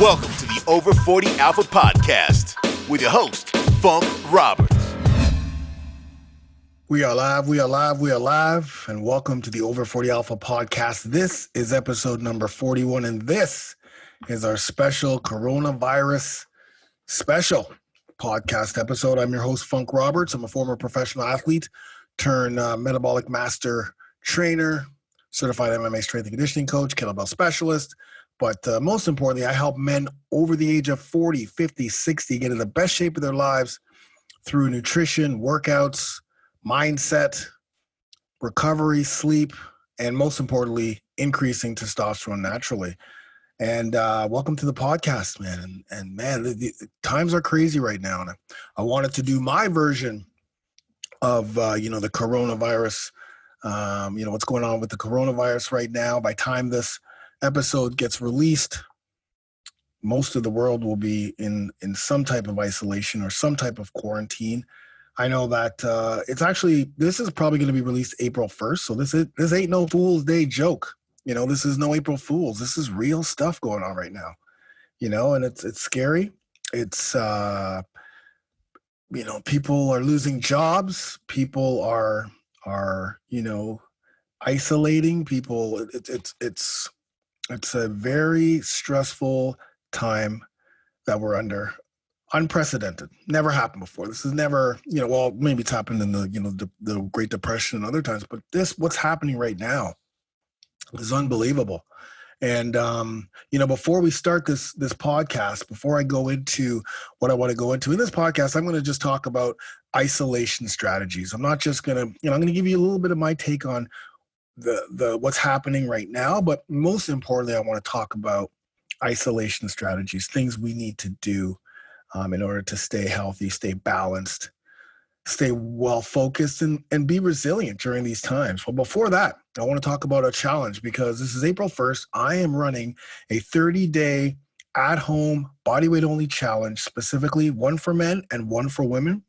Welcome to the Over 40 Alpha Podcast with your host, Funk Roberts. We are live, and welcome to the Over 40 Alpha Podcast. This is episode number 41, and this is our special coronavirus special podcast episode. I'm your host, Funk Roberts. I'm a former professional athlete turned metabolic master trainer, certified MMA strength and conditioning coach, kettlebell specialist. But most importantly, I help men over the age of 40, 50, 60 get in the best shape of their lives through nutrition, workouts, mindset, recovery, sleep, and most importantly, increasing testosterone naturally. And welcome to the podcast, man. And man, the times are crazy right now. And I wanted to do my version of, the coronavirus, what's going on with the coronavirus right now. By the time this episode gets released, most of the world will be in some type of isolation or some type of quarantine. I know that this is probably going to be released April 1st. So this ain't no Fool's Day joke. This is no April Fools. This is real stuff going on right now, and it's scary. It's, people are losing jobs. People are isolating people. It's a very stressful time that we're under. Unprecedented. Never happened before. This is never, maybe it's happened in the Great Depression and other times, but what's happening right now is unbelievable. And, before we start this podcast, before I go into what I want to go into in this podcast, I'm going to just talk about isolation strategies. I'm not just going to, I'm going to give you a little bit of my take on the what's happening right now, but most importantly, I want to talk about isolation strategies, things we need to do in order to stay healthy, stay balanced, stay well focused, and be resilient during these times. Well, before that, I want to talk about a challenge because this is April 1st. I am running a 30-day at-home bodyweight only challenge, specifically one for men and one for women.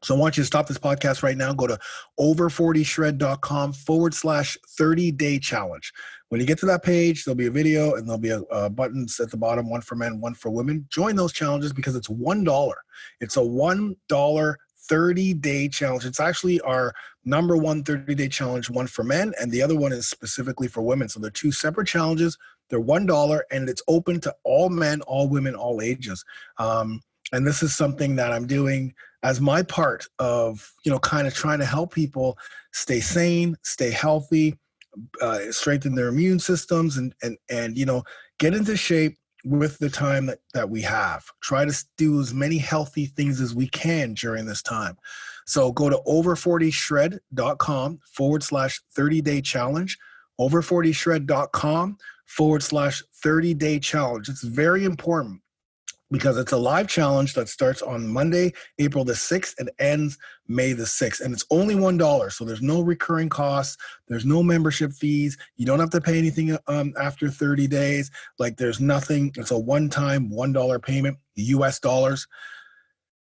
So I want you to stop this podcast right now. Go to over40shred.com/30-day challenge. When you get to that page, there'll be a video and there'll be a buttons at the bottom, one for men, one for women. Join those challenges because it's $1. It's a $1 30-day challenge. It's actually our number one 30-day challenge, one for men, and the other one is specifically for women. So they're two separate challenges. They're $1, and it's open to all men, all women, all ages. And this is something that I'm doing as my part of, kind of trying to help people stay sane, stay healthy, strengthen their immune systems, and get into shape with the time that we have. Try to do as many healthy things as we can during this time. So go to over40shred.com/30-day challenge, over40shred.com/30-day challenge. It's very important, because it's a live challenge that starts on Monday, April the 6th, and ends May the 6th. And it's only $1, so there's no recurring costs. There's no membership fees. You don't have to pay anything after 30 days. There's nothing. It's a one-time $1 payment, US dollars.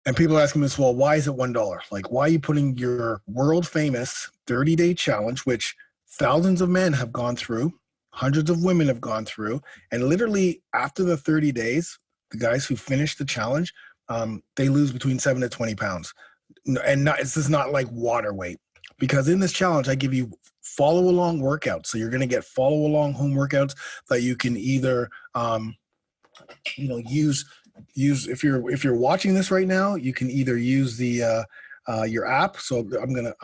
And people are asking me this, well, why is it $1? Why are you putting your world-famous 30-day challenge, which thousands of men have gone through, hundreds of women have gone through, and literally after the 30 days, the guys who finish the challenge, they lose between 7 to 20 pounds. And this is not like water weight, because in this challenge, I give you follow along workouts. So you're going to get follow along home workouts that you can either, use if you're watching this right now, you can either use the your app. So I'm gonna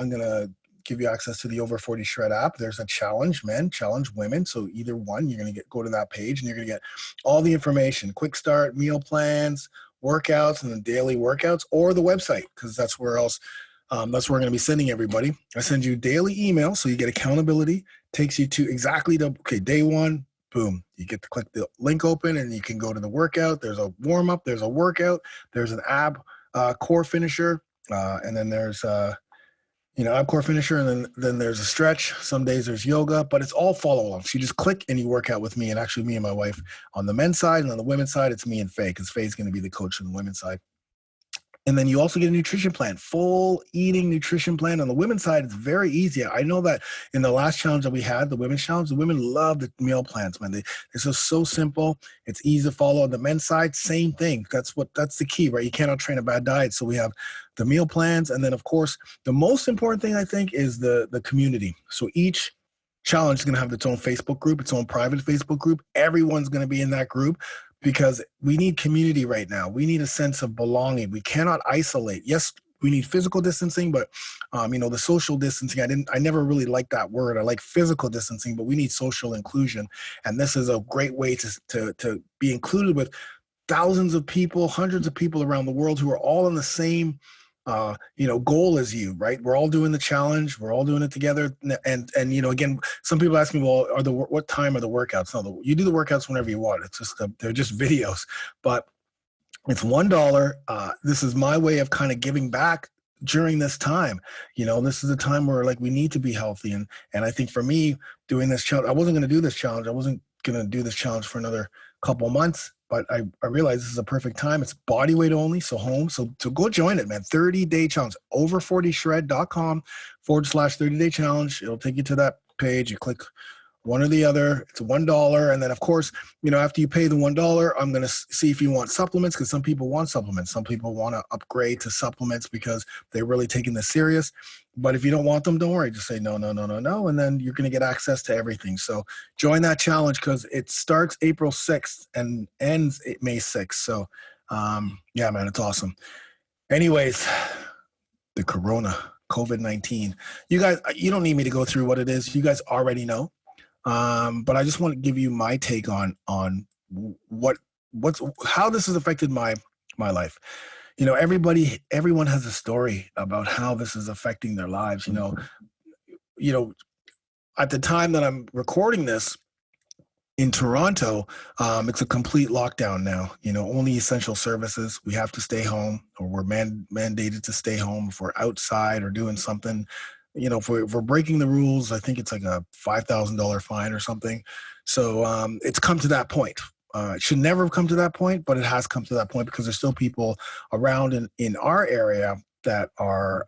give you access to the Over 40 Shred app. There's a challenge men, challenge women. So either one, you're going to go to that page and you're going to get all the information, quick start, meal plans, workouts, and the daily workouts, or the website, because that's where else, that's where we're going to be sending everybody. I send you daily email. So you get accountability, takes you to exactly day one, boom. You get to click the link open and you can go to the workout. There's a warm up, there's a workout, there's an ab core finisher. And then there's ab core finisher, and then there's a stretch. Some days there's yoga, but it's all follow along. So you just click and you work out with me, and actually me and my wife on the men's side, and on the women's side, it's me and Faye, because Faye's going to be the coach on the women's side. And then you also get a nutrition plan, full eating nutrition plan. On the women's side, it's very easy. I know that in the last challenge that we had, the women's challenge, the women love the meal plans, man. It's just so simple. It's easy to follow. On the men's side, same thing. That's the key, right? You cannot train a bad diet. So we have the meal plans. And then, of course, the most important thing, I think, is the community. So each challenge is going to have its own Facebook group, its own private Facebook group. Everyone's going to be in that group, because we need community right now. We need a sense of belonging. We cannot isolate. Yes, we need physical distancing, but the social distancing, I never really liked that word. I like physical distancing, but we need social inclusion. And this is a great way to be included with thousands of people, hundreds of people around the world who are all in the same goal as you, right? We're all doing the challenge. We're all doing it together. And again, some people ask me, well, what time are the workouts? No, you do the workouts whenever you want. It's just, they're just videos, but it's $1. This is my way of kind of giving back during this time. This is a time where we need to be healthy. And I think for me doing this challenge, I wasn't going to do this challenge. I wasn't going to do this challenge for another couple months, but I realized this is a perfect time. It's body weight only, so home. So go join it, man. 30-day challenge, over40shred.com/30-day challenge. It'll take you to that page. You click one or the other. It's $1. And then, of course, after you pay the $1, I'm going to see if you want supplements, because some people want supplements. Some people want to upgrade to supplements because they're really taking this serious. But if you don't want them, don't worry. Just say no. And then you're going to get access to everything. So join that challenge, because it starts April 6th and ends May 6th. So, yeah, man, it's awesome. Anyways, the COVID-19. You guys, you don't need me to go through what it is. You guys already know. But I just want to give you my take on how this has affected my life. Everyone has a story about how this is affecting their lives. At the time that I'm recording this in Toronto, it's a complete lockdown now. Only essential services. We have to stay home, or we're mandated to stay home if we're outside or doing something. If we're breaking the rules, I think it's like a $5,000 fine or something. So it's come to that point. It should never have come to that point, but it has come to that point, because there's still people around in our area that are,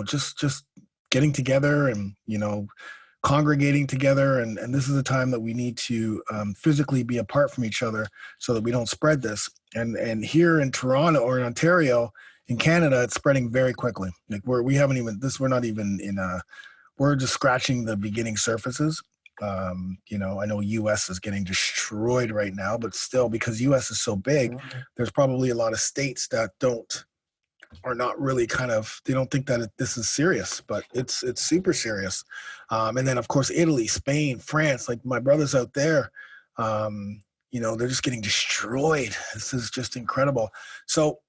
just getting together and, congregating together. And this is a time that we need to physically be apart from each other so that we don't spread this. And here in Toronto or in Ontario, in Canada, it's spreading very quickly. We're just scratching the beginning surfaces. I know US is getting destroyed right now, but still, because US is so big, there's probably a lot of states that are not really they don't think that this is serious, but it's super serious. And then, of course, Italy, Spain, France, my brothers out there, they're just getting destroyed. This is just incredible. So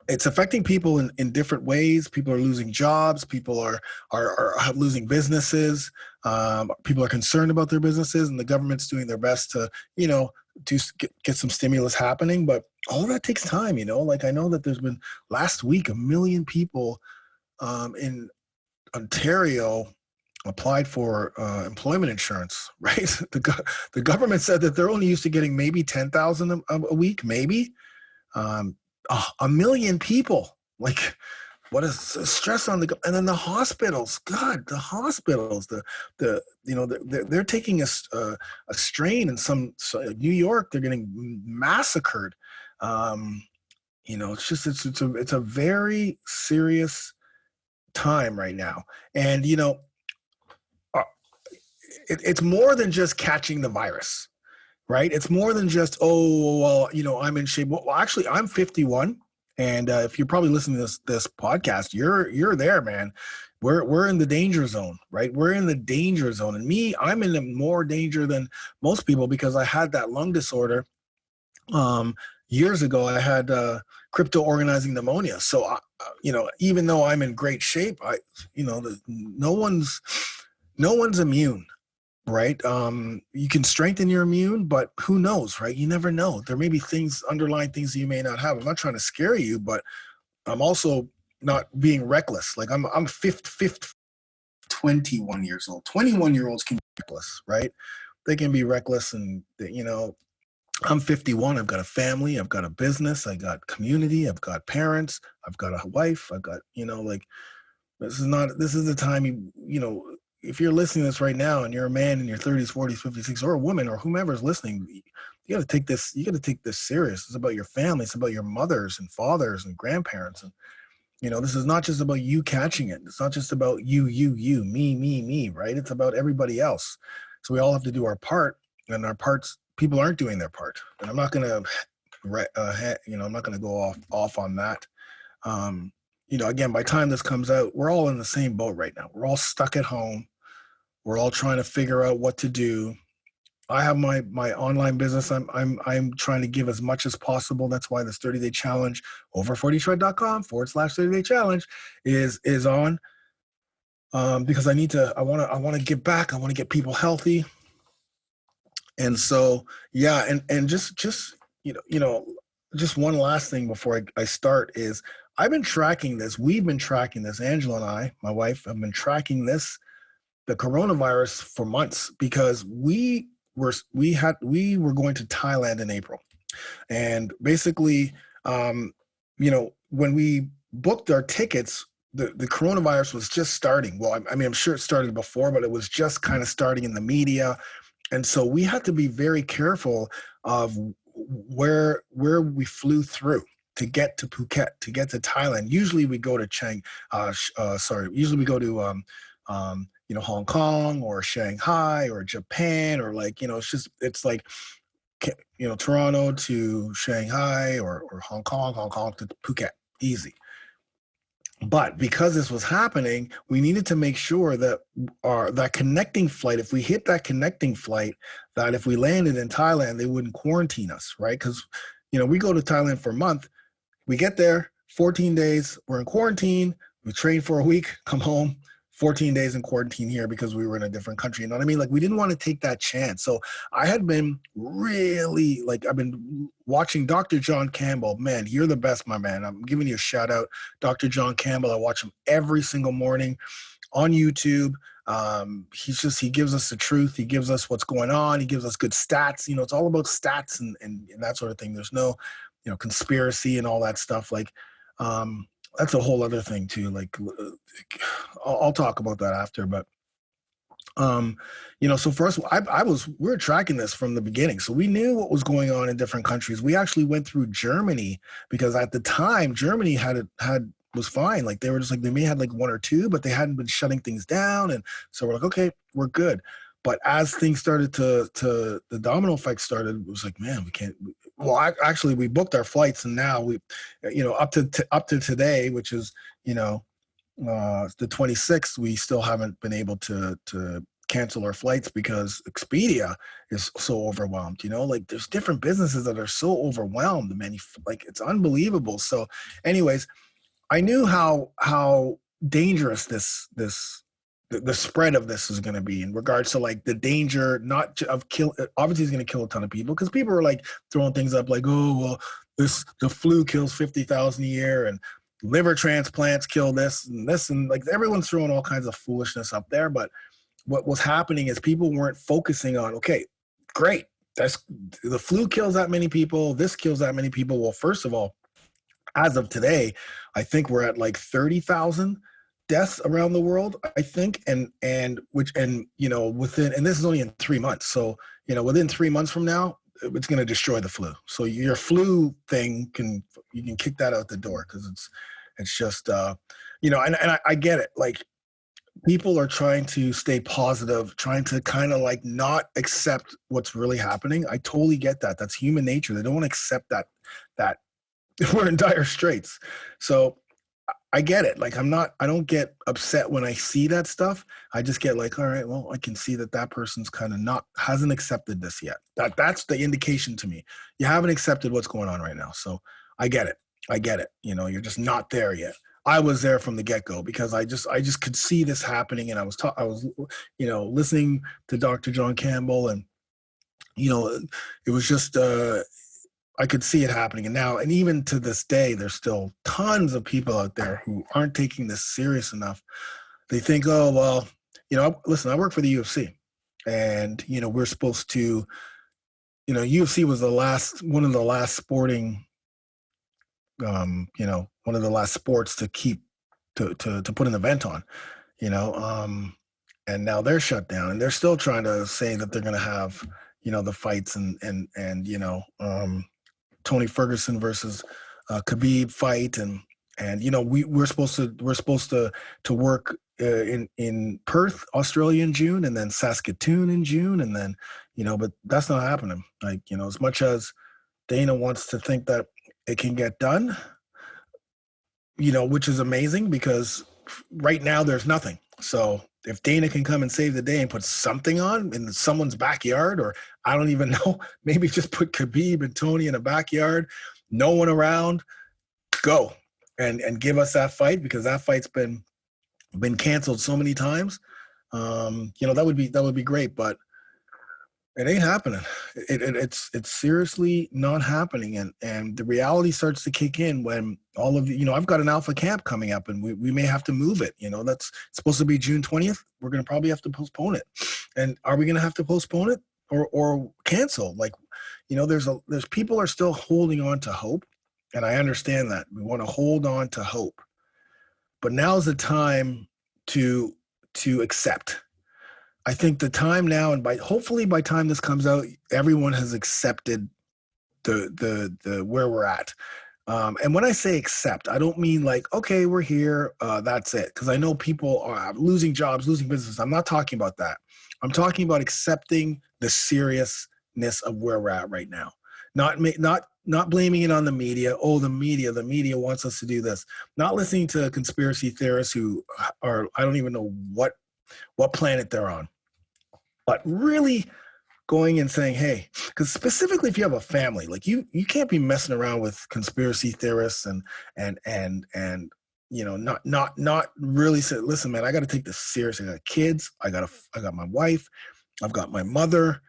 it's affecting people in different ways. People are losing jobs. People are losing businesses. People are concerned about their businesses, and the government's doing their best to get some stimulus happening. But all that takes time. I know that there's been last week 1 million people in Ontario applied for employment insurance. Right? The government said that they're only used to getting maybe 10,000 a week, maybe. 1 million people, what is stress on and then the hospitals. God, the hospitals, they're taking a strain in New York. They're getting massacred. It's a very serious time right now. And, it's more than just catching the virus. Right? It's more than just, I'm in shape. Well, actually, I'm 51. And if you're probably listening to this podcast, you're there, man. We're in the danger zone, right? We're in the danger zone. And I'm in more danger than most people, because I had that lung disorder. Years ago, I had crypto organizing pneumonia. So, even though I'm in great shape, no one's immune. Right. You can strengthen your immune, but who knows, right? You never know. There may be underlying things that you may not have. I'm not trying to scare you, but I'm also not being reckless. I'm 21 years old. 21-year-olds can be reckless, right? They can be reckless, and I'm 51. I've got a family. I've got a business. I got community. I've got parents. I've got a wife. I've got, like, this is the time if you're listening to this right now and you're a man in your 30s, 40s, 50s, or a woman or whomever is listening, you got to take this serious. It's about your family. It's about your mothers and fathers and grandparents. And, this is not just about you catching it. It's not just about you, me, right? It's about everybody else. So we all have to do our part, and our parts, people aren't doing their part. And I'm not going to, I'm not going to go off on that. Again, by the time this comes out, we're all in the same boat right now. We're all stuck at home. We're all trying to figure out what to do. I have my online business. I'm trying to give as much as possible. That's why this 30-day challenge over 40shred.com/30-day challenge is on. Because I want to give back. I want to get people healthy. And so, yeah. And just one last thing before I start is I've been tracking this. We've been tracking this. Angela and I, my wife, have been tracking the coronavirus for months, because we were going to Thailand in April. And basically, when we booked our tickets, the coronavirus was just starting. Well, I'm sure it started before, but it was just kind of starting in the media. And so we had to be very careful of where we flew through to get to Phuket, to get to Thailand. Usually we go to usually we go to Hong Kong or Shanghai or Japan, or it's like Toronto to Shanghai or Hong Kong to Phuket, easy. But because this was happening, we needed to make sure that that connecting flight, if we hit that connecting flight, that if we landed in Thailand, they wouldn't quarantine us, right? Because, we go to Thailand for a month, we get there, 14 days, we're in quarantine, we train for a week, come home, 14 days in quarantine here because we were in a different country. You know what I mean? Like, we didn't want to take that chance. So I had been really, I've been watching Dr. John Campbell. Man, you're the best, my man. I'm giving you a shout out. Dr. John Campbell, I watch him every single morning on YouTube. He gives us the truth. He gives us what's going on. He gives us good stats. It's all about stats and that sort of thing. There's no, conspiracy and all that stuff. That's a whole other thing too. I'll talk about that after, but so for us, we were tracking this from the beginning. So we knew what was going on in different countries. We actually went through Germany because at the time Germany was fine. Like, they were just like, they may have like one or two, but they hadn't been shutting things down. And so we're like, okay, we're good. But as things started to the domino effect started, it was like, man, we can't. Well, actually, we booked our flights, and now we, up to today, which is the 26th, we still haven't been able to cancel our flights because Expedia is so overwhelmed. There's different businesses that are so overwhelmed. It's unbelievable. So, anyways, I knew how dangerous the spread of this is going to be in regards to the danger, not of kill. Obviously, it's going to kill a ton of people because people are throwing things up oh, well, the flu kills 50,000 a year and liver transplants kill this and everyone's throwing all kinds of foolishness up there. But what was happening is people weren't focusing on, okay, great, the flu kills that many people, this kills that many people. Well, first of all, as of today, I think we're at 30,000 deaths around the world, I think, and within, and this is only in 3 months. So, within 3 months from now, it's going to destroy the flu. So your flu thing you can kick that out the door, because it's just, and I get it. People are trying to stay positive, trying to kind of not accept what's really happening. I totally get that. That's human nature. They don't want to accept that we're in dire straits. So I get it. I don't get upset when I see that stuff. I just get all right, well, I can see that person's kind of hasn't accepted this yet. That's the indication to me. You haven't accepted what's going on right now. So I get it. You're just not there yet. I was there from the get-go because I just could see this happening. And I was listening to Dr. John Campbell, and, it was just, I could see it happening. And even to this day, there's still tons of people out there who aren't taking this serious enough. They think, oh, well, listen, I work for the UFC, and, we're supposed to UFC was one of the last sporting, one of the last sports to keep to put an event on, and now they're shut down, and they're still trying to say that they're going to have, the fights and Tony Ferguson versus Khabib fight, and we're supposed to work in Perth, Australia in June, and then Saskatoon in June, and then but that's not happening. Like, as much as Dana wants to think that it can get done, which is amazing because right now there's nothing. So if Dana can come and save the day and put something on in someone's backyard, or I don't even know, maybe just put Khabib and Tony in a backyard, no one around, go and give us that fight, because that fight's been canceled so many times. That would be great, but it ain't happening. It's supposedly not happening, and the reality starts to kick in when all of I've got an alpha camp coming up, and we may have to move it. That's supposed to be June 20th. We're going to probably have to postpone it. And are we going to have to postpone it or cancel? Like, there's people are still holding on to hope, and I understand that. We want to hold on to hope, but now's the time to accept. I think the time now, and hopefully by time this comes out, everyone has accepted the where we're at. And when I say accept, I don't mean like, okay, we're here, that's it. Because I know people are losing jobs, losing business. I'm not talking about that. I'm talking about accepting the seriousness of where we're at right now. Not blaming it on the media. Oh, the media wants us to do this. Not listening to conspiracy theorists who are, I don't even know what planet they're on, but really going and saying, hey, because specifically if you have a family, like you can't be messing around with conspiracy theorists and not really say, listen, man, I got to take this seriously. I got kids. I got my wife. I've got my mother,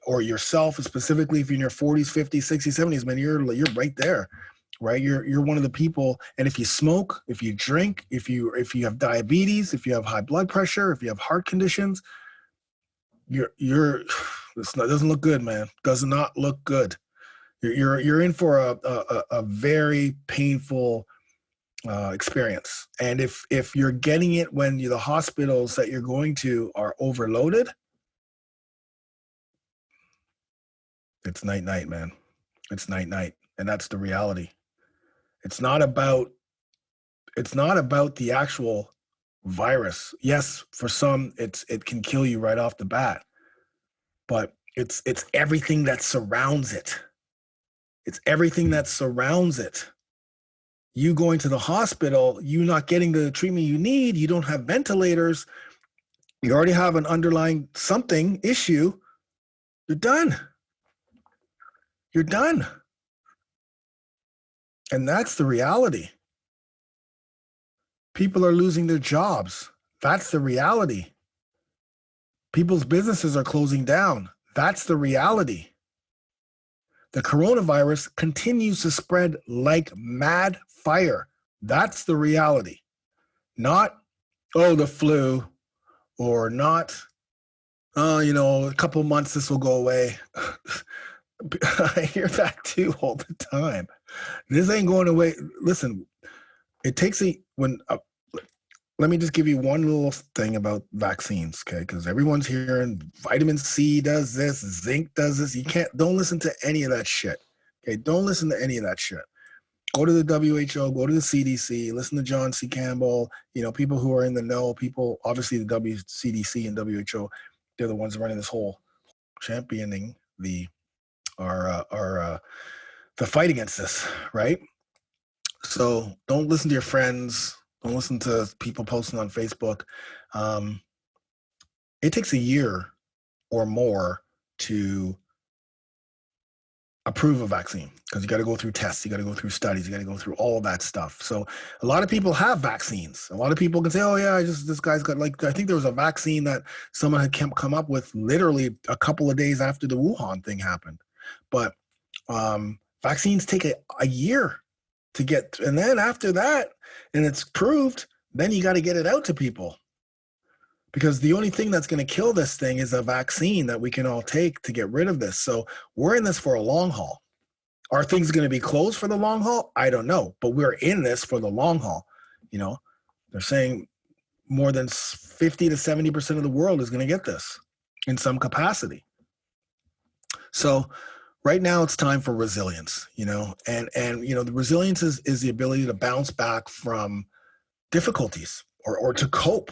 or yourself, specifically if you're in your 40s, 50s, 60s, 70s, man, you're right there. Right, you're one of the people, and if you smoke, if you drink, if you have diabetes, if you have high blood pressure, if you have heart conditions, it doesn't look good, man. Does not look good. You're in for a very painful experience, and if you're getting it when the hospitals that you're going to are overloaded, it's night, man. It's night, and that's the reality. It's not about the actual virus. Yes, for some, it can kill you right off the bat, but it's everything that surrounds it. It's everything that surrounds it. You going to the hospital, you not getting the treatment you need, you don't have ventilators, you already have an underlying something issue, you're done. You're done. And that's the reality. People are losing their jobs. That's the reality. People's businesses are closing down. That's the reality. The coronavirus continues to spread like mad fire. That's the reality. Not, the flu, or not, a couple months this will go away. I hear that too all the time. This ain't going away. Listen, it takes let me just give you one little thing about vaccines, okay? Because everyone's hearing vitamin C does this, zinc does this. Don't listen to any of that shit, okay? Don't listen to any of that shit. Go to the WHO, go to the CDC, listen to John C. Campbell, people who are in the know, people, obviously the CDC and WHO, they're the ones running this whole championing the fight against this, right? So don't listen to your friends. Don't listen to people posting on Facebook. It takes a year or more to approve a vaccine, because you got to go through tests, you got to go through studies, you got to go through all that stuff. So a lot of people have vaccines. A lot of people can say, oh yeah, this guy's got, like, I think there was a vaccine that someone had come up with literally a couple of days after the Wuhan thing happened. But vaccines take a year to get, and then after that, and it's proved, then you got to get it out to people. because the only thing that's going to kill this thing is a vaccine that we can all take to get rid of this. So we're in this for a long haul. Are things going to be closed for the long haul? I don't know, but we're in this for the long haul. You know, they're saying more than 50 to 70% of the world is going to get this in some capacity. So right now it's time for resilience, and the resilience is the ability to bounce back from difficulties or to cope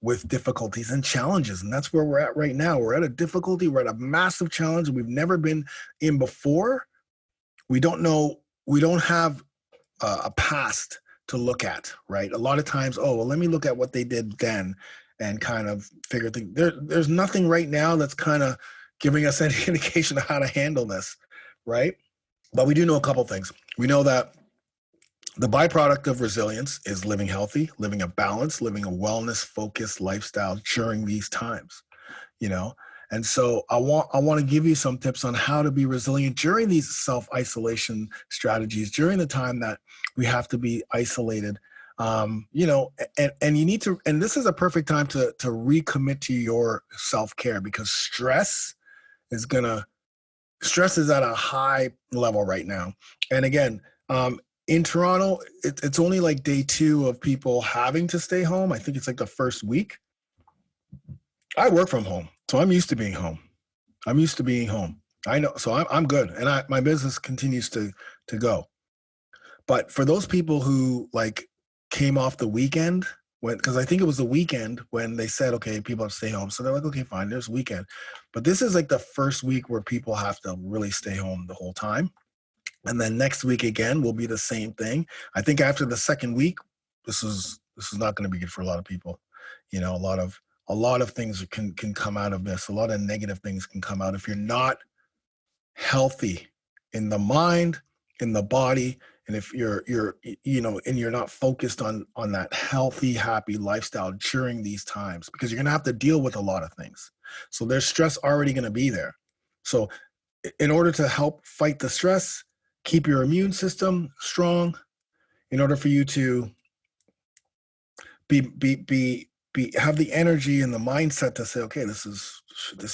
with difficulties and challenges. And that's where we're at right now. We're at a difficulty. We're at a massive challenge we've never been in before. We don't know. We don't have a past to look at, right? A lot of times, let me look at what they did then and kind of figure things. There's nothing right now that's kind of giving us any indication of how to handle this, right? But we do know a couple things. We know that the byproduct of resilience is living healthy, living a balanced, living a wellness-focused lifestyle during these times, And so I want to give you some tips on how to be resilient during these self-isolation strategies, during the time that we have to be isolated. And you need to, and this is a perfect time to recommit to your self-care, because stress is at a high level right now. And again, in Toronto, it's only like day 2 of people having to stay home. I think it's like the first week. I work from home, so I'm used to being home. I know, so I'm good, and my business continues to go. But for those people who came off the weekend, because I think it was the weekend when they said, okay, people have to stay home. So they're like, okay, fine, there's weekend. But this is like the first week where people have to really stay home the whole time. And then next week again will be the same thing. I think after the second week, this is not going to be good for a lot of people. A lot of things can come out of this. A lot of negative things can come out if you're not healthy in the mind, in the body, and if you're not focused on that healthy, happy lifestyle during these times, because you're going to have to deal with a lot of things. So there's stress already going to be there. So in order to help fight the stress, keep your immune system strong, in order for you to have the energy and the mindset to say, okay, this has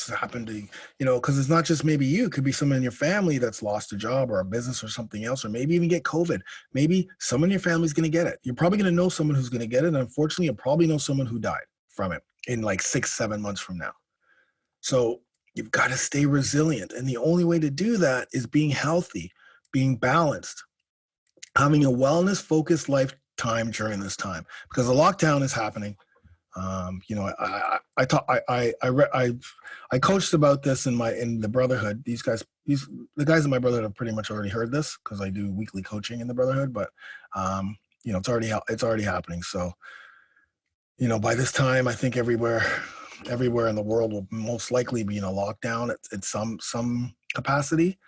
happened to, because it's not just maybe you, it could be someone in your family that's lost a job or a business or something else, or maybe even get COVID. Maybe someone in your family is going to get it. You're probably going to know someone who's going to get it. And unfortunately, you'll probably know someone who died from it in like 6-7 months from now. So you've got to stay resilient. And the only way to do that is being healthy, being balanced, having a wellness-focused lifetime during this time, because the lockdown is happening. I coached about this in the Brotherhood. The guys in my Brotherhood have pretty much already heard this, because I do weekly coaching in the Brotherhood. But it's already happening. So by this time, I think everywhere in the world will most likely be in a lockdown at some capacity.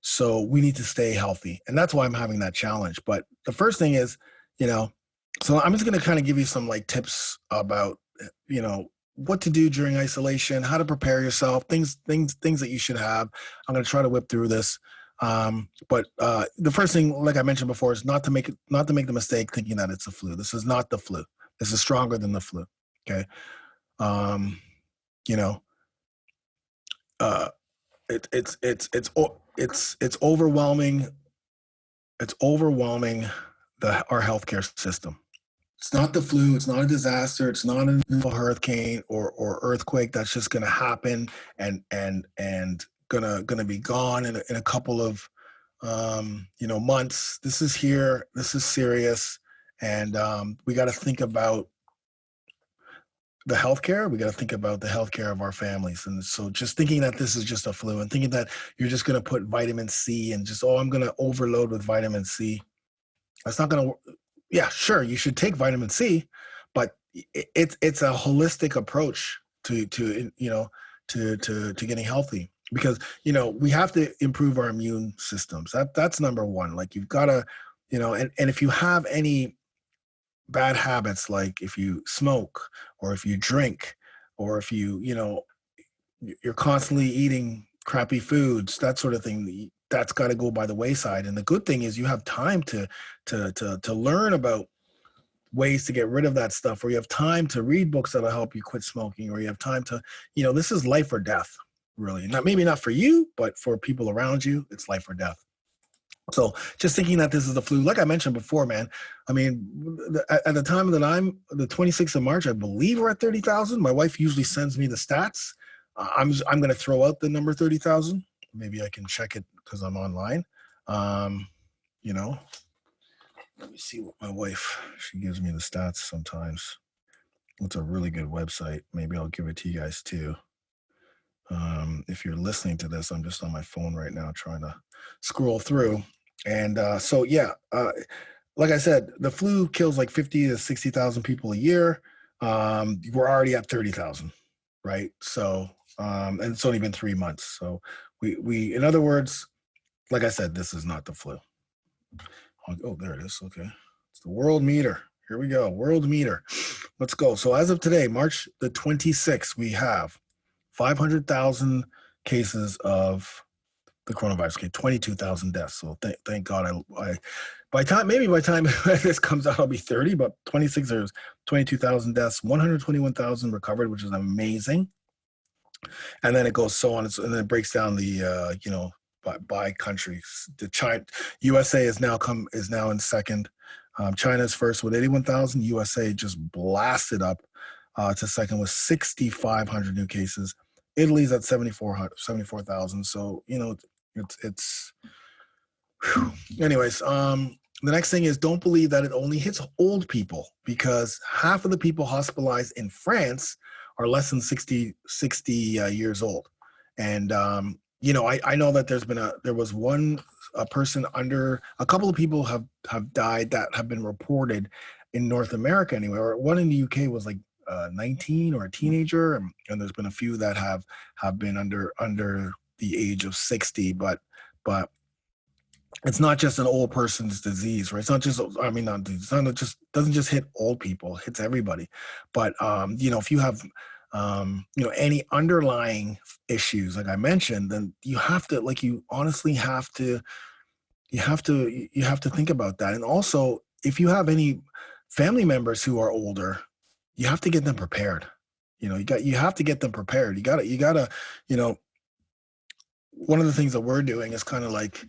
So we need to stay healthy, and that's why I'm having that challenge. But the first thing is, so I'm just going to kind of give you some tips about, what to do during isolation, how to prepare yourself, things that you should have. I'm going to try to whip through this. But the first thing, like I mentioned before, is not to make the mistake thinking that it's a flu. This is not the flu. This is stronger than the flu. Okay. It's overwhelming. It's overwhelming our healthcare system. It's not the flu. It's not a disaster. It's not a hurricane or earthquake that's just going to happen and gonna be gone in a couple of months. This is here. This is serious, and we got to think about the healthcare. We got to think about the healthcare of our families. And so just thinking that this is just a flu and thinking that you're just going to put vitamin C and just, I'm going to overload with vitamin C. That's not going to, yeah, sure. You should take vitamin C, but it's a holistic approach to getting healthy, because, we have to improve our immune systems. That's number one. Like you've got to, and if you have any bad habits, like if you smoke or if you drink or if you're constantly eating crappy foods, that sort of thing, that's got to go by the wayside. And the good thing is you have time to learn about ways to get rid of that stuff, or you have time to read books that'll help you quit smoking, or you have time to, this is life or death, really. Maybe not for you, but for people around you, it's life or death. So just thinking that this is the flu, like I mentioned before, man, I mean, at the time that I'm the 26th of March, I believe we're at 30,000. My wife usually sends me the stats. I'm going to throw out the number 30,000. Maybe I can check it because I'm online. Let me see what my wife, she gives me the stats sometimes. It's a really good website. Maybe I'll give it to you guys too. If you're listening to this, I'm just on my phone right now trying to scroll through. And like I said, the flu kills like 50 to 60,000 people a year. We're already at 30,000, right? So, and it's only been 3 months. So we, in other words, like I said, this is not the flu. Oh, there it is. Okay. It's the world meter. Here we go. World meter. Let's go. So as of today, March the 26th, we have 500,000 cases of the coronavirus. Okay, 22,000 deaths. So thank God. By the time this comes out, I'll be 30. But 26, there's 22,000 deaths, 121,000 recovered, which is amazing. And then it goes so on, and then it breaks down the by countries. The USA is now in second. China's first with 81,000. USA just blasted up to second with 6,500 new cases. Italy's at 74,000. So it's. Whew. Anyways, the next thing is, don't believe that it only hits old people, because half of the people hospitalized in France are less than 60 years old. And I know that there was a person under, a couple of people have died that have been reported in North America anyway, or one in the UK was like 19 or a teenager, and there's been a few that have been under the age of 60, but it's not just an old person's disease, right? It's not just, doesn't just hit old people, it hits everybody. But if you have any underlying issues, like I mentioned, then you have to, you have to think about that. And also, if you have any family members who are older, you have to get them prepared. You have to get them prepared. You gotta, one of the things that we're doing is kind of like,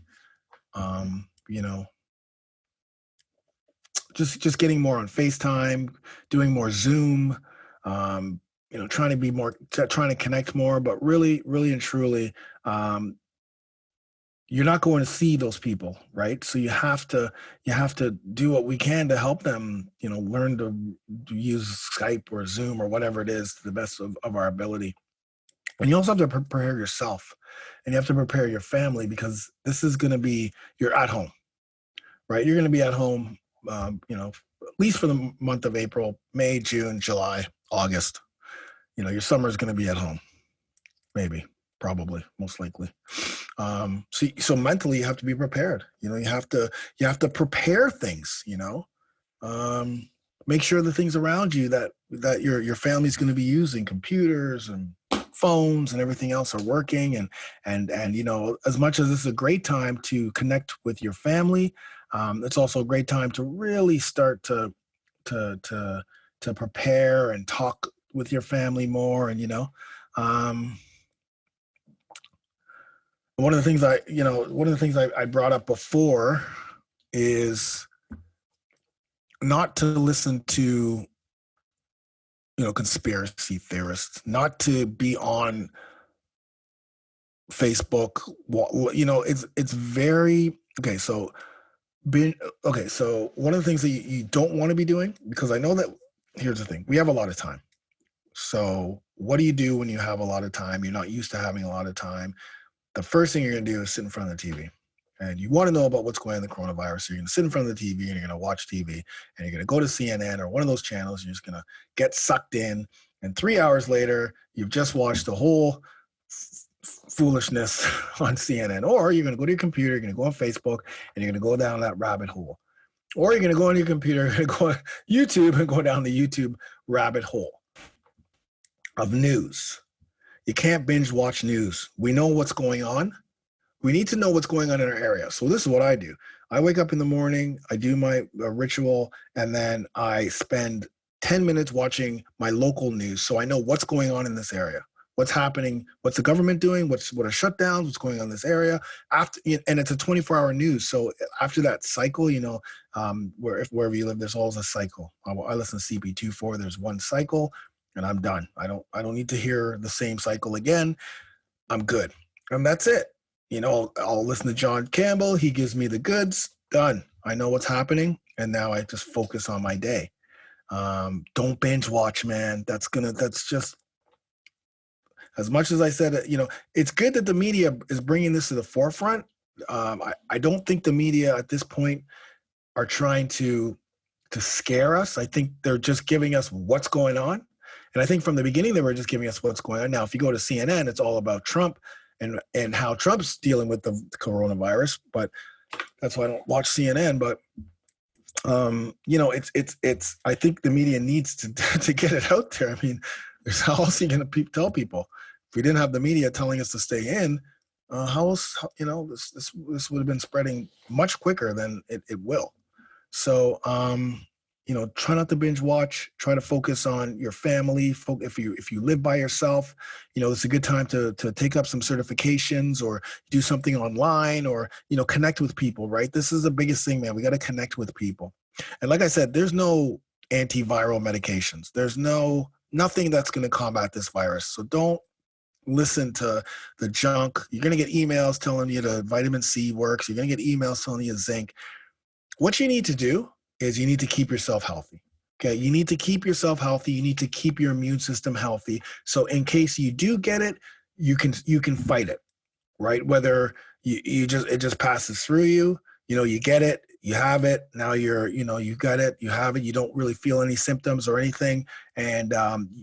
just getting more on FaceTime, doing more Zoom, trying to connect more, but really, really and truly, you're not going to see those people, right? So you have to do what we can to help them, learn to use Skype or Zoom or whatever it is to the best of our ability. And you also have to prepare yourself, and you have to prepare your family, because this is going to be, you're at home, right? You're going to be at home, at least for the month of April, May, June, July, August. Your summer is going to be at home, maybe, probably, most likely. So mentally you have to be prepared. You have to prepare things. Make sure the things around you that your family's going to be using, computers and phones and everything else, are working. And as much as this is a great time to connect with your family, it's also a great time to really start to prepare and talk with your family more. And one of the things I brought up before is not to listen to conspiracy theorists, not to be on Facebook. It's very okay. So one of the things that you don't want to be doing, because I know that, here's the thing, we have a lot of time. So what do you do when you have a lot of time? You're not used to having a lot of time. The first thing you're going to do is sit in front of the TV. And you want to know about what's going on in the coronavirus. So you're going to sit in front of the TV and you're going to watch TV, and you're going to go to CNN or one of those channels. You're just going to get sucked in. And 3 hours later, you've just watched the whole foolishness on CNN. Or you're going to go to your computer, you're going to go on Facebook, and you're going to go down that rabbit hole. Or you're going to go on your computer and go on YouTube and go down the YouTube rabbit hole of news. You can't binge watch news. We know what's going on. we need to know what's going on in our area. So this is what I do. I wake up in the morning, I do my ritual, and then I spend 10 minutes watching my local news so I know what's going on in this area. What's happening, what's the government doing, what are shutdowns, what's going on in this area. And it's a 24-hour news. So after that cycle, wherever you live, there's always a cycle. I listen to CP24, there's one cycle, and I'm done. I don't need to hear the same cycle again. I'm good. And that's it. I'll listen to John Campbell. He gives me the goods. Done. I know what's happening. And now I just focus on my day. Don't binge watch, man. That's just, as much as I said, it's good that the media is bringing this to the forefront. I don't think the media at this point are trying to scare us. I think they're just giving us what's going on. And I think from the beginning, they were just giving us what's going on. Now, if you go to CNN, it's all about Trump and how Trump's dealing with the coronavirus. But that's why I don't watch CNN. But, it's I think the media needs to get it out there. I mean, how else are you going to tell people? If we didn't have the media telling us to stay in, how else, this would have been spreading much quicker than it will. So, try not to binge watch, try to focus on your family. If you live by yourself, it's a good time to take up some certifications or do something online or, connect with people, right? This is the biggest thing, man. We got to connect with people. And like I said, there's no antiviral medications. There's nothing that's going to combat this virus. So don't listen to the junk. You're going to get emails telling you the vitamin C works. You're going to get emails telling you zinc. What you need to do is you need to keep yourself healthy. Okay. You need to keep yourself healthy. You need to keep your immune system healthy. So in case you do get it, you can fight it, right? Whether it just passes through you, you get it, you have it. Now you got it, you have it. You don't really feel any symptoms or anything. And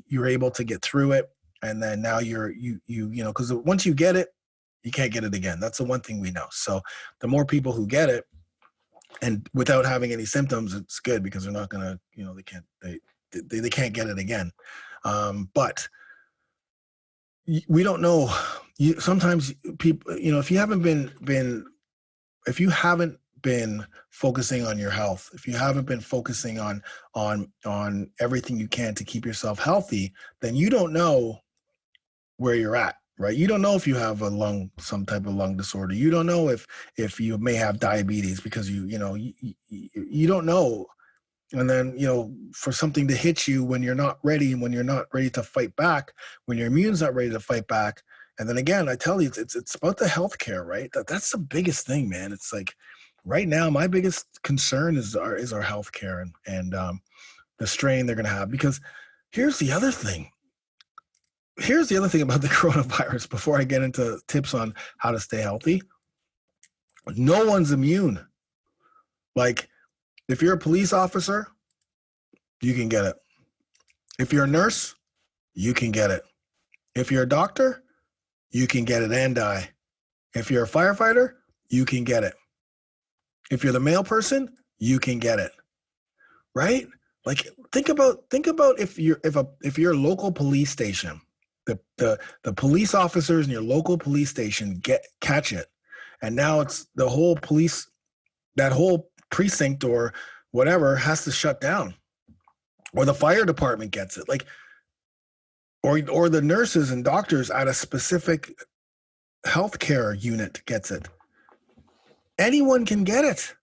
you're able to get through it. And then now because once you get it, you can't get it again. That's the one thing we know. So the more people who get it, and without having any symptoms, it's good because they're not gonna, they can't get it again. But we don't know. Sometimes people, if you haven't been focusing on your health, if you haven't been focusing on everything you can to keep yourself healthy, then you don't know where you're at. Right. You don't know if you have some type of lung disorder. You don't know if you may have diabetes because you don't know. And then, for something to hit you when you're not ready and when you're not ready to fight back, when your immune's not ready to fight back. And then again, I tell you, it's about the healthcare, right? That's the biggest thing, man. It's like right now, my biggest concern is our healthcare and the strain they're going to have, because here's the other thing. Here's the other thing about the coronavirus before I get into tips on how to stay healthy. No one's immune. Like, if you're a police officer, you can get it. If you're a nurse, you can get it. If you're a doctor, you can get it and die. If you're a firefighter, you can get it. If you're the male person, you can get it. Right? Like, think about if you're a local police station. The police officers in your local police station catch it, and now it's the whole that whole precinct or whatever has to shut down, or the fire department gets it, like, or the nurses and doctors at a specific healthcare unit gets it. Anyone can get it.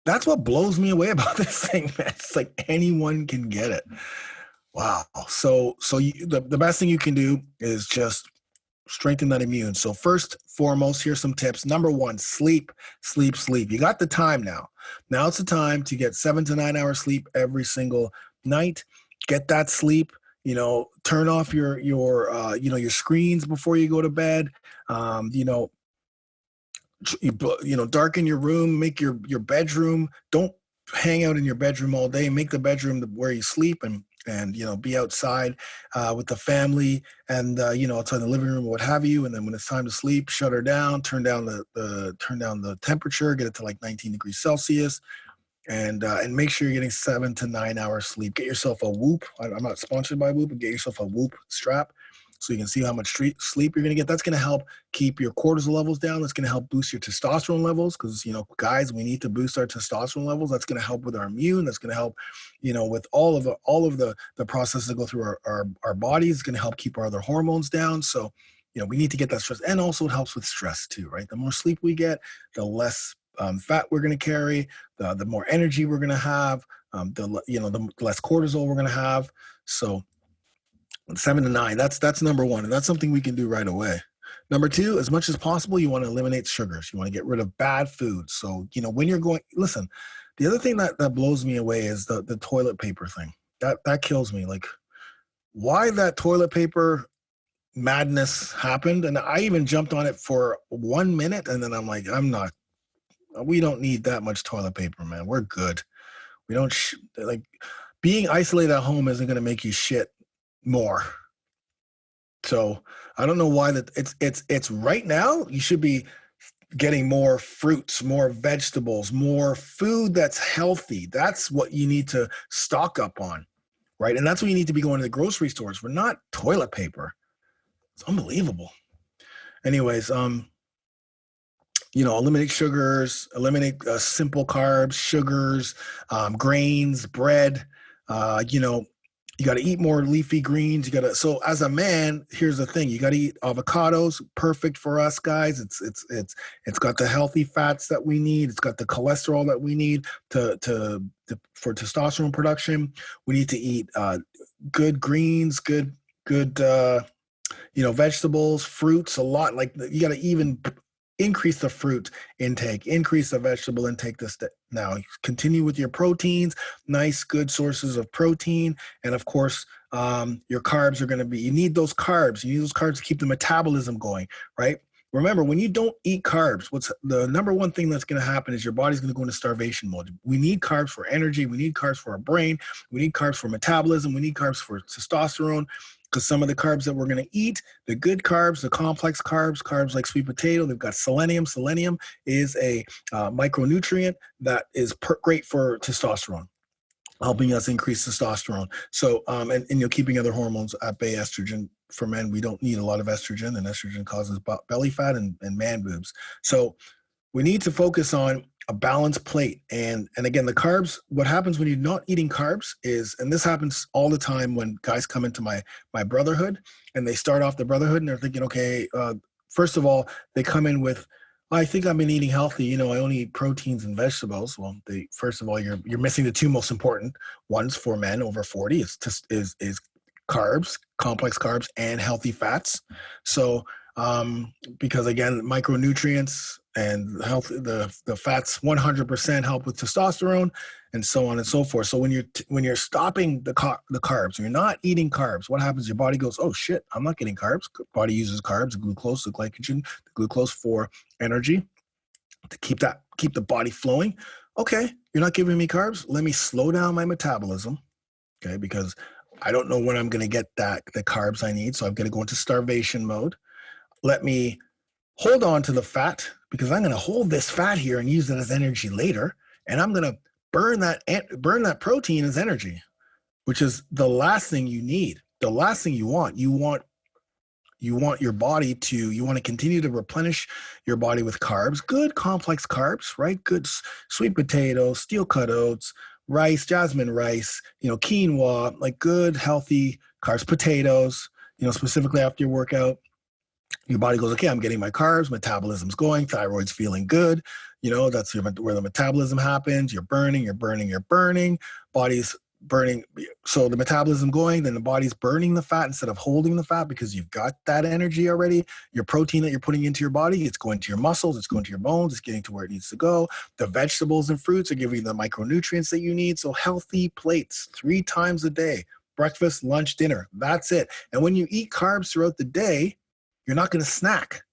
That's what blows me away about this thing, man. It's like anyone can get it. Wow. So the best thing you can do is just strengthen that immune. So first, foremost, here's some tips. Number one, sleep. You got the time now. Now it's the time to get 7 to 9 hours sleep every single night. Get that sleep. Turn off your screens before you go to bed. Darken your room. Make your bedroom. Don't hang out in your bedroom all day. Make the bedroom where you sleep and be outside with the family and outside the living room or what have you. And then when it's time to sleep, shut her down, turn down the temperature, get it to like 19 degrees Celsius, and make sure you're getting 7 to 9 hours sleep. Get yourself a Whoop. I'm not sponsored by Whoop, but get yourself a Whoop strap. so you can see how much sleep you're going to get. That's going to help keep your cortisol levels down. That's going to help boost your testosterone levels because, guys, we need to boost our testosterone levels. That's going to help with our immune. That's going to help, with all of the processes that go through our bodies. It's going to help keep our other hormones down. So, we need to get that stress. And also it helps with stress too, right? The more sleep we get, the less fat we're going to carry, the more energy we're going to have, the less cortisol we're going to have. So 7 to 9, that's number one. And that's something we can do right away. Number two, as much as possible, you want to eliminate sugars. You want to get rid of bad foods. So, when you're listen, the other thing that blows me away is the toilet paper thing. That kills me. Like, why that toilet paper madness happened. And I even jumped on it for 1 minute. And then I'm like, we don't need that much toilet paper, man. We're good. We don't being isolated at home isn't going to make you shit more. So I don't know why that it's right now. You should be getting more fruits, more vegetables, more food that's healthy. That's what you need to stock up on, right? And that's what you need to be going to the grocery stores for, not toilet paper. It's unbelievable. Anyways, eliminate sugars, eliminate simple carbs, sugars, grains, bread. You got to eat more leafy greens. So as a man, here's the thing: you got to eat avocados. Perfect for us guys. It's got the healthy fats that we need. It's got the cholesterol that we need for testosterone production. We need to eat good greens, good vegetables, fruits, a lot. Like, you got to even increase the fruit intake, increase the vegetable intake. Now continue with your proteins, nice, good sources of protein. And of course, your carbs are going to be, you need those carbs. You need those carbs to keep the metabolism going, right? Remember, when you don't eat carbs, what's the number one thing that's going to happen is your body's going to go into starvation mode. We need carbs for energy. We need carbs for our brain. We need carbs for metabolism. We need carbs for testosterone. Because some of the carbs that we're going to eat, the good carbs, the complex carbs like sweet potato, they've got selenium. Selenium is a micronutrient that is great for testosterone, helping us increase testosterone. So, and keeping other hormones at bay. Estrogen, for men, we don't need a lot of estrogen, and estrogen causes belly fat and man boobs. So we need to focus on a balanced plate. And again, the carbs, what happens when you're not eating carbs is, and this happens all the time when guys come into my brotherhood and they start off the brotherhood and they're thinking, okay, first of all, they come in with, I think I've been eating healthy. I only eat proteins and vegetables. Well, first of all, you're missing the two most important ones for men over 40. It's just is carbs, complex carbs, and healthy fats. So, because again, micronutrients and the fats 100% help with testosterone, and so on and so forth. So when you're stopping the carbs, you're not eating carbs, what happens? Your body goes, oh shit, I'm not getting carbs. Body uses carbs, the glucose, the glycogen, the glucose for energy to keep the body flowing. Okay, you're not giving me carbs. Let me slow down my metabolism. Okay, because I don't know when I'm going to get the carbs I need, so I'm going to go into starvation mode. Let me hold on to the fat, because I'm going to hold this fat here and use it as energy later. And I'm going to burn that protein as energy, which is the last thing you need. The last thing you want. You want your body you want to continue to replenish your body with carbs, good complex carbs, right? Good sweet potatoes, steel cut oats, rice, jasmine rice, quinoa, like good healthy carbs, potatoes, specifically after your workout. Your body goes, okay, I'm getting my carbs, metabolism's going, thyroid's feeling good. That's where the metabolism happens. You're burning, body's burning. So the metabolism going, then the body's burning the fat instead of holding the fat, because you've got that energy already. Your protein that you're putting into your body, it's going to your muscles, it's going to your bones, it's getting to where it needs to go. The vegetables and fruits are giving you the micronutrients that you need. So healthy plates 3 times a day, breakfast, lunch, dinner. That's it. And when you eat carbs throughout the day, you're not going to snack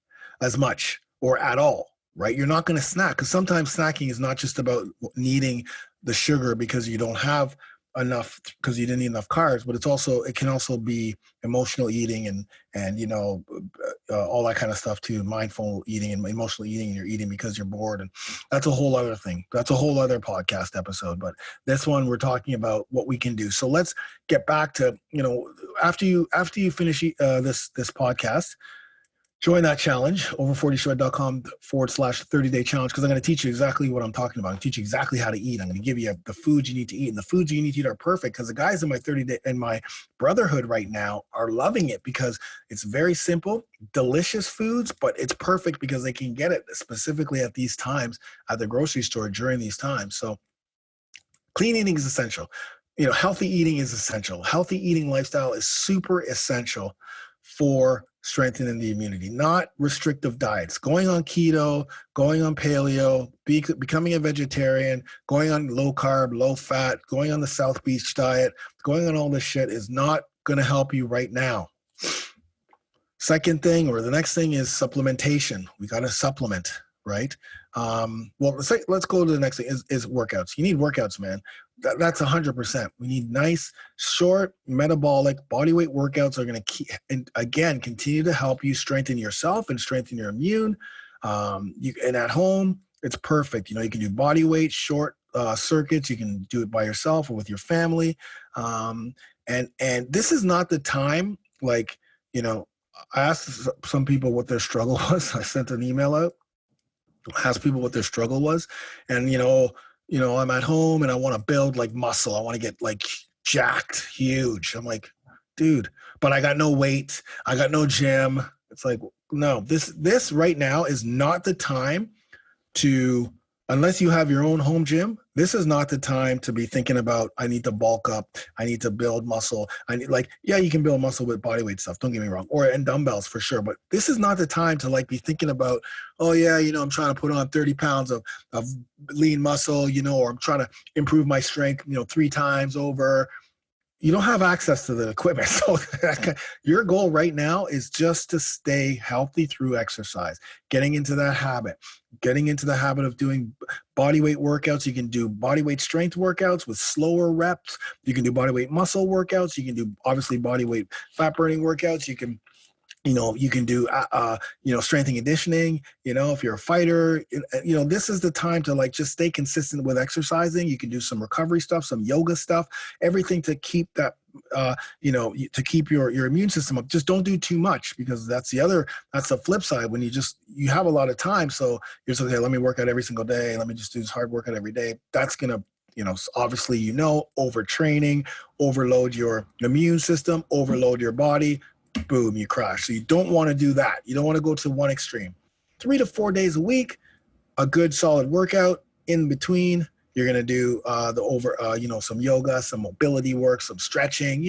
as much or at all, right? You're not going to snack, because sometimes snacking is not just about needing the sugar because you don't have enough because you didn't eat enough carbs, but it can also be emotional eating and all that kind of stuff too, mindful eating and emotional eating, and you're eating because you're bored, and that's a whole other thing. That's a whole other podcast episode. But this one we're talking about what we can do. So let's get back to, after you finish this podcast, join that challenge, over40shred.com/30-day challenge, because I'm going to teach you exactly what I'm talking about. I'm going to teach you exactly how to eat. I'm going to give you the foods you need to eat, and the foods you need to eat are perfect because the guys in my 30-day and my brotherhood right now are loving it because it's very simple, delicious foods, but it's perfect because they can get it specifically at these times at the grocery store during these times. So clean eating is essential. Healthy eating is essential. Healthy eating lifestyle is super essential for strengthening the immunity, not restrictive diets. Going on keto, going on paleo, becoming a vegetarian, going on low carb, low fat, going on the South Beach diet, going on all this shit is not going to help you right now. Second thing, or the next thing, is supplementation. We got to supplement, right? Let's go to the next thing is workouts. You need workouts, man. That's 100%. We need nice, short, metabolic bodyweight workouts are going to continue to help you strengthen yourself and strengthen your immune. And at home, it's perfect. You can do bodyweight short circuits. You can do it by yourself or with your family. And this is not the time, I asked some people what their struggle was. I sent an email out, asked people what their struggle was. And, I'm at home and I want to build muscle. I want to get jacked, huge. I'm like, dude, but I got no weight. I got no gym. It's like, no, this right now is not the time to, unless you have your own home gym, this is not the time to be thinking about, I need to bulk up. I need to build muscle. I need you can build muscle with bodyweight stuff. Don't get me wrong. And dumbbells for sure. But this is not the time to be thinking about, oh yeah, I'm trying to put on 30 pounds of lean muscle, or I'm trying to improve my strength, 3 times over. You don't have access to the equipment. So your goal right now is just to stay healthy through exercise, getting into the habit of doing bodyweight workouts. You can do bodyweight strength workouts with slower reps. You can do bodyweight muscle workouts. You can do obviously bodyweight fat burning workouts. You can do, strength and conditioning, if you're a fighter, this is the time to just stay consistent with exercising. You can do some recovery stuff, some yoga stuff, everything to keep that, to keep your immune system up. Just don't do too much, because that's the flip side. When you have a lot of time. So you're just, okay, let me work out every single day. Let me just do this hard workout every day. That's going to, obviously, overtraining, overload your immune system, overload your body. Boom, you crash. So you don't want to do that. You don't want to go to one extreme. 3 to 4 days a week, a good solid workout. In between, you're going to do some yoga, some mobility work, some stretching.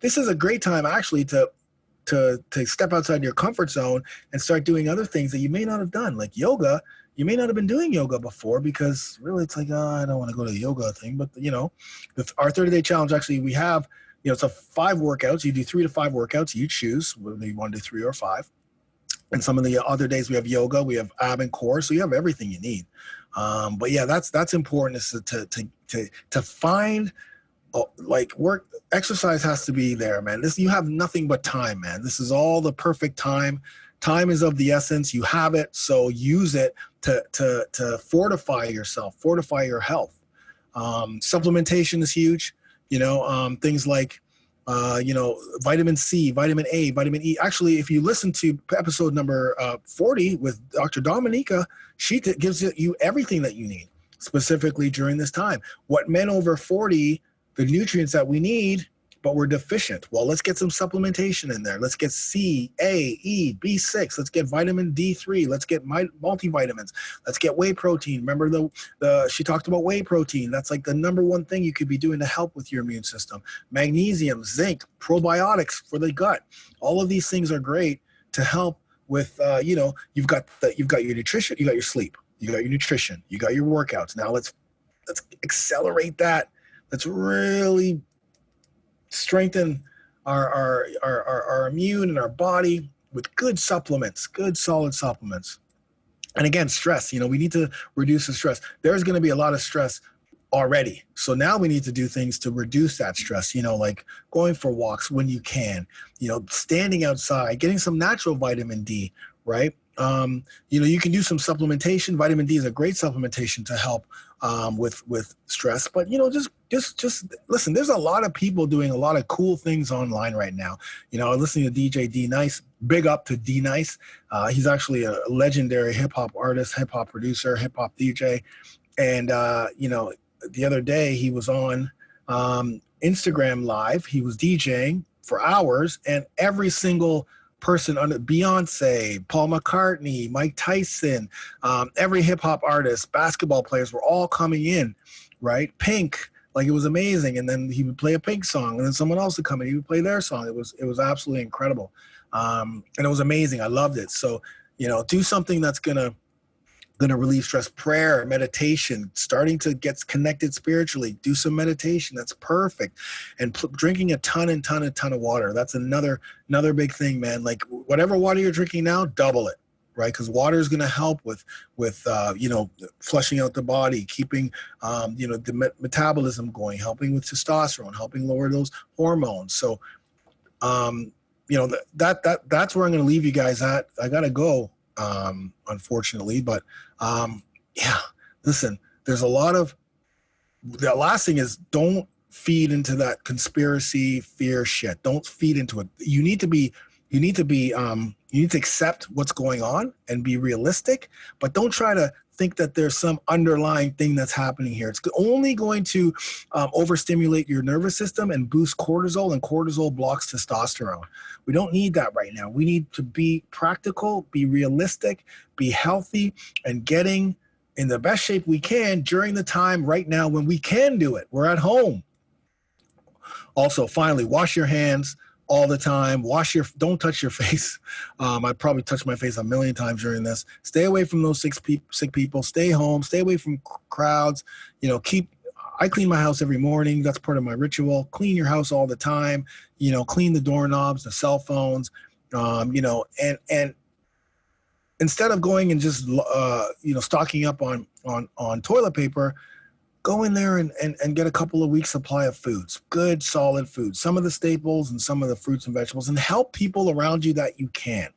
This is a great time actually to step outside your comfort zone and start doing other things that you may not have done, like yoga. You may not have been doing yoga before, because really it's like, I don't want to go to the yoga thing. But our 30-day challenge, actually, we have, it's a 5 workouts. You do 3 to 5 workouts. You choose whether you want to do 3 or 5. And some of the other days we have yoga, we have ab and core. So you have everything you need. But yeah, that's important, is to find work. Exercise has to be there, man. You have nothing but time, man. This is all the perfect time. Time is of the essence. You have it, so use it to fortify yourself, fortify your health. Supplementation is huge. Things like, vitamin C, vitamin A, vitamin E. Actually, if you listen to episode number 40 with Dr. Dominica, she gives you everything that you need specifically during this time. What men over 40, the nutrients that we need, but we're deficient. Well, let's get some supplementation in there. Let's get C, A, E, B6. Let's get vitamin D3. Let's get multivitamins. Let's get whey protein. Remember she talked about whey protein. That's the number one thing you could be doing to help with your immune system. Magnesium, zinc, probiotics for the gut. All of these things are great to help with, you've got your nutrition, you got your sleep, you got your nutrition, you got your workouts. Now let's accelerate that. Let's really strengthen our immune and our body with good supplements, good solid supplements. And again, stress, we need to reduce the stress. There's going to be a lot of stress already. So now we need to do things to reduce that stress, like going for walks when you can, standing outside, getting some natural vitamin D, right? You can do some supplementation. Vitamin D is a great supplementation to help with stress. But just listen. There's a lot of people doing a lot of cool things online right now. Listening to DJ D Nice. Big up to D Nice. He's actually a legendary hip hop artist, hip hop producer, hip hop DJ. And the other day he was on Instagram Live. He was DJing for hours, and every single person on it, Beyonce, Paul McCartney, Mike Tyson, every hip hop artist, basketball players were all coming in, right? Pink, like it was amazing. And then he would play a Pink song, and then someone else would come in, he would play their song. It was absolutely incredible. And it was amazing. I loved it. So, do something that's gonna relieve stress. Prayer, meditation, starting to get connected spiritually. Do some meditation. That's perfect. And drinking a ton of water. That's another big thing, man. Like whatever water you're drinking now, double it, right? Because water is going to help with flushing out the body, keeping the metabolism going, helping with testosterone, helping lower those hormones. So that's where I'm going to leave you guys at. I got to go. Unfortunately, but listen, there's a lot of, the last thing is don't feed into that conspiracy fear shit. Don't feed into it. You need to accept what's going on and be realistic, but don't try to think that there's some underlying thing that's happening here. It's only going to overstimulate your nervous system and boost cortisol, and cortisol blocks testosterone. We don't need that right now. We need to be practical, be realistic, be healthy, and getting in the best shape we can during the time right now when we can do it. We're at home. Also, finally, wash your hands all the time. Don't touch your face. I probably touched my face a million times during this. Stay away from those sick people. Stay home. Stay away from crowds. I clean my house every morning. That's part of my ritual. Clean your house all the time. Clean the doorknobs, the cell phones. And instead of going and just stocking up on toilet paper, go in there and get a couple of weeks supply of foods, good, solid food, some of the staples and some of the fruits and vegetables, and help people around you that you can.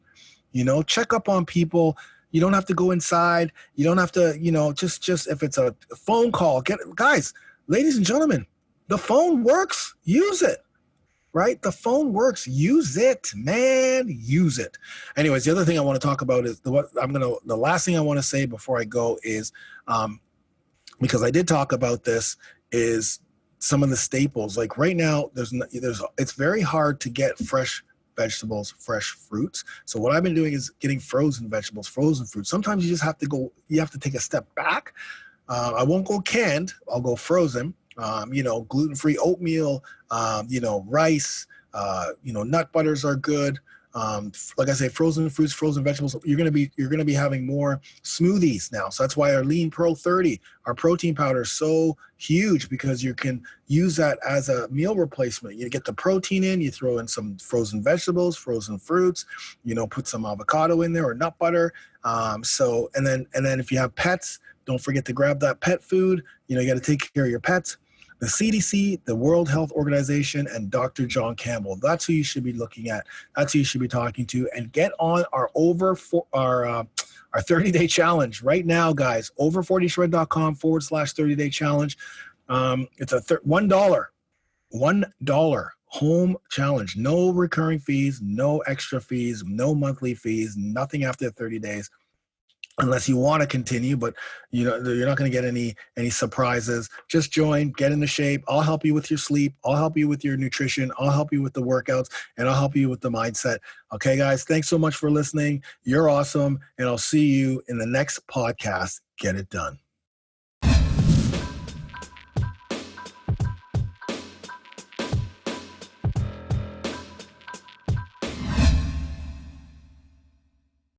Check up on people. You don't have to go inside. You don't have to, just if it's a phone call, guys, ladies and gentlemen, the phone works. Use it, right? The phone works. Use it, man. Use it. Anyways, the other thing I want to talk about is the last thing I want to say before I go is, because I did talk about this, is some of the staples. Like right now, it's very hard to get fresh vegetables, fresh fruits. So what I've been doing is getting frozen vegetables, frozen fruits. Sometimes you just have to take a step back. I won't go canned. I'll go frozen. Gluten-free oatmeal, rice, nut butters are good. Like I say, frozen fruits, frozen vegetables. You're gonna be having more smoothies now. So that's why our Lean Pro 30, our protein powder, is so huge, because you can use that as a meal replacement. You get the protein in, you throw in some frozen vegetables, frozen fruits, put some avocado in there or nut butter. And then if you have pets, don't forget to grab that pet food. You got to take care of your pets. The CDC, the World Health Organization, and Dr. John Campbell. That's who you should be looking at. That's who you should be talking to. And get on our 30-day challenge right now, guys. over40shred.com/30-day challenge. It's a $1 home challenge. No recurring fees, no extra fees, no monthly fees, nothing after 30 days. Unless you want to continue, but you're not going to get any surprises. Just join, get into shape. I'll help you with your sleep. I'll help you with your nutrition. I'll help you with the workouts, and I'll help you with the mindset. Okay, guys, thanks so much for listening. You're awesome, and I'll see you in the next podcast. Get it done.